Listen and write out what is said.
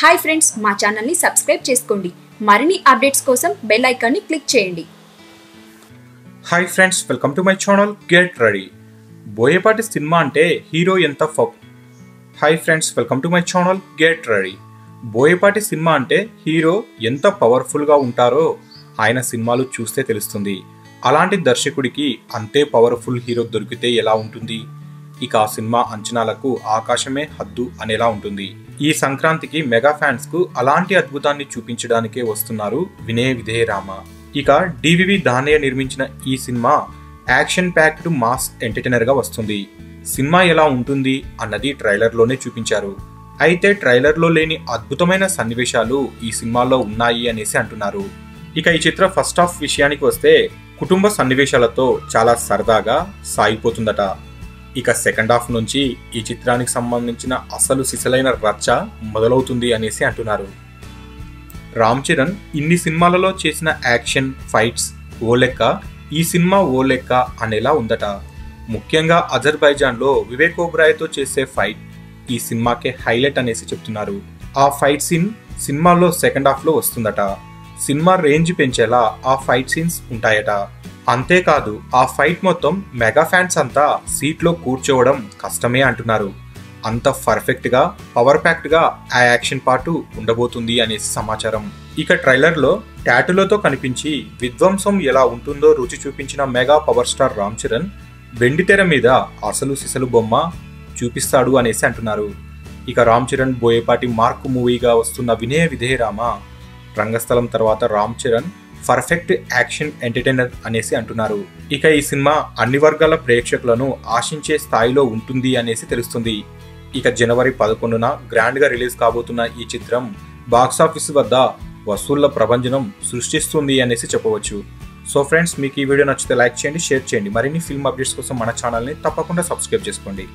Hi friends, మా ఛానల్ని subscribe చేసుకోండి. మరిన్ని అప్డేట్స్ కోసం బెల్ ఐకాన్ని క్లిక్ చేయండి. Hi friends, welcome to my channel. Get ready. Boyapati cinema అంటే హీరో ఎంత hi friends, welcome to my channel. Get ready. Boyapati cinema అంటే హీరో ఎంత పవర్ఫుల్గా ఉంటారో ఆయన సినిమాలు చూస్తే తెలుస్తుంది. అలాంటి దర్శకుడికి అంతే పవర్ఫుల్ హీరో దొరికితే ఎలా ఉంటుంది? ఇక ఆ సినిమా అంచనాలకు ఆకాశమే హద్దు అనేలా ఉంటుంది. ఈ సంక్రాంతికి మెగా ఫ్యాన్స్ కు అలాంటి అద్భుతాన్ని చూపించడానికే వస్తున్నారు వినయ విధేయ రామ. ఇక డివివి దానయ్య నిర్మించిన ఈ cinema action packed mass entertainer గా వస్తుంది. సినిమా ఎలా ఉంటుంది అన్నది ట్రైలర్ లోనే చూపించారు. అయితే ట్రైలర్ లో లేని అద్భుతమైన సన్నివేశాలు ఈ సినిమాలో ఉన్నాయి అనేసి అంటున్నారు. ఇక ఈ చిత్ర ఫస్ట్ హాఫ్ విషయానికి వస్తే కుటుంబ సన్నివేశాలతో చాలా సరదాగా సాగిపోతుందట. ఇక సెకండ్ హాఫ్ నుంచి ఈ చిత్రానికి సంబంధించిన అసలు సిసలైన రచ్చ మొదలవుతుంది అనేసి అంటున్నారు. రామ్ చరణ్ ఇన్ని సినిమాలలో చేసిన యాక్షన్ ఫైట్స్ ఓ లెక్క, ఈ సినిమా ఓ లెక్క అనేలా ఉందట. ముఖ్యంగా అజర్బైజాన్ లో వివేక్ ఓబరాయ్తో చేసే ఫైట్ ఈ సినిమాకే హైలైట్ అనేసి చెప్తున్నారు. ఆ ఫైట్ సీన్ సినిమాలో సెకండ్ హాఫ్ లో వస్తుందట. సినిమా రేంజ్ పెంచేలా ఆ ఫైట్ సీన్స్ ఉంటాయట. అంతేకాదు ఆ ఫైట్ మొత్తం మెగా ఫ్యాన్స్ అంతా సీట్లో కూర్చోవడం కష్టమే అంటున్నారు. అంత పర్ఫెక్ట్ గా పవర్ ప్యాక్డ్ గా ఆ యాక్షన్ పార్ట్ ఉండబోతుంది అనేసి సమాచారం. ఇక ట్రైలర్ లో టాటూలతో కనిపించి విధ్వంసం ఎలా ఉంటుందో రుచి చూపించిన mega power star Ram Charan వెండితెర మీద అసలు సిసలు బొమ్మ చూపిస్తాడు అనేసి అంటున్నారు. ఇక రామ్ చరణ్ బోయపాటి మార్క్ మూవీగా వస్తున్న వినయ విధేయ రామ రంగస్థలం తర్వాత Ram Charan perfect action entertainer అనేసి అంటున్నారు. ఇక ఈ సినిమా అన్ని వర్గాల ప్రేక్షకులను ఆశించే స్థాయిలో ఉంటుంది అనేసి తెలుస్తుంది. ఇక జనవరి 11న గ్రాండ్ గా రిలీజ్ కాబోతున్న ఈ చిత్రం బాక్సాఫీస్ వద్ద వసూళ్ల ప్రభంజనం సృష్టిస్తుంది అనేసి చెప్పవచ్చు. సో ఫ్రెండ్స్, మీకు ఈ వీడియో నచ్చితే లైక్ చేయండి, షేర్ చేయండి. మరిన్ని ఫిల్మ్ అప్డేట్స్ కోసం మన ఛానల్ని తప్పకుండా సబ్స్క్రైబ్ చేసుకోండి.